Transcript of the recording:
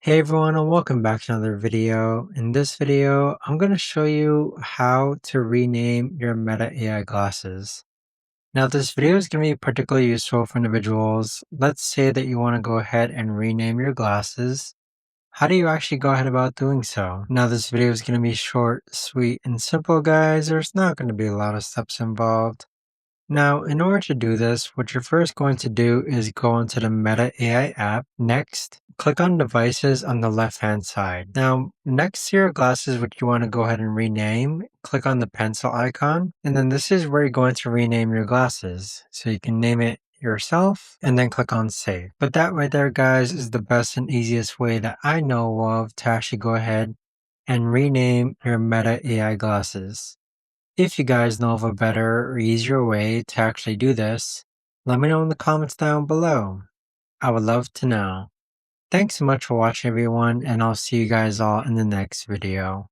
Hey everyone, and welcome back to another video. In this video, I'm going to show you how to rename your Meta AI glasses. Now, this video is going to be particularly useful for individuals. Let's say that you want to go ahead and rename your glasses. How do you actually go ahead about doing so? Now, this video is going to be short, sweet, and simple, guys. There's not going to be a lot of steps involved. Now, in order to do this, what you're first going to do is go into the Meta AI app. Next, click on Devices on the left-hand side. Now, next to your glasses, which you want to go ahead and rename, click on the pencil icon. And then this is where you're going to rename your glasses. So you can name it yourself and then click on Save. But that right there, guys, is the best and easiest way that I know of to actually go ahead and rename your Meta AI glasses. If you guys know of a better or easier way to actually do this, let me know in the comments down below. I would love to know. Thanks so much for watching everyone, and I'll see you guys all in the next video.